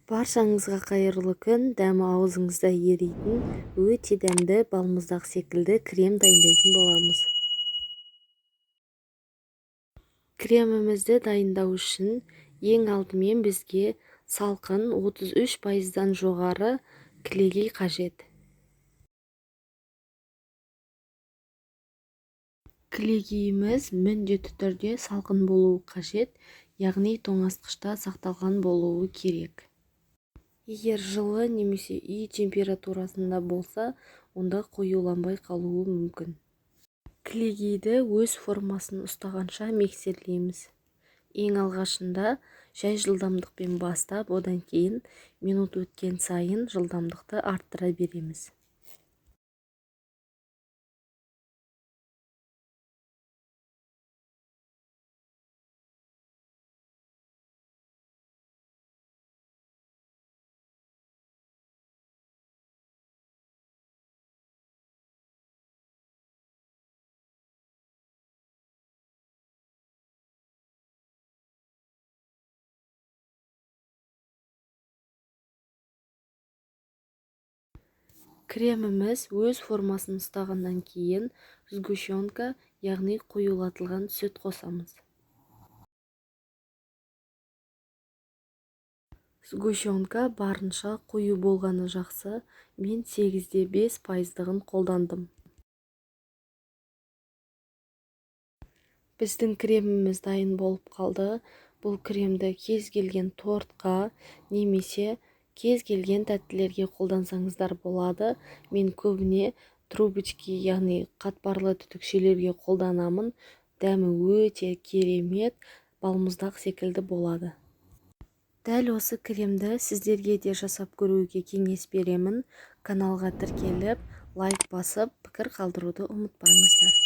Баршаңызға қайырлы күн. Дәмі аузыңызда еритін, өте дәмді балмұздақ секілді крем дайындайтын боламыз. Кремімізді дайындау үшін ең алдымен бізге салқын 33%-дан жоғары кілегей қажет. Кілегейіміз міндетті түрде салқын болуы қажет, яғни тоңазытқышта сақталған болуы керек. Егер жылы немесе үй температурасында болса, онда қоюланбай қалуы мүмкін. Кілегейді өз формасын ұстағанша миксерлейміз. Ең алғашында жай жылдамдықпен бастап, одан кейін минут өткен сайын жылдамдықты арттыра береміз. Креміміз өз формасын ұстағаннан кейін сгущенка, яғни қоюлатылған сүт қосамыз. Сгущенка барынша қою болғаны жақсы, мен 8,5%-ын қолдандым. Біздің креміміз дайын болып қалды. Бұл кремді кез келген тортқа немесе кез келген тәттілерге қолдансаңыздар болады. Мен көбіне трубочки, яғни қатпарлы түтікшелерге қолданамын. Дәмі өте керемет, балмұздақ секілді болады. Дәл осы кремді сіздерге де жасап көруге кеңес беремін. Каналға тіркеліп, лайк басып, пікір қалдыруды ұмытпаңыздар.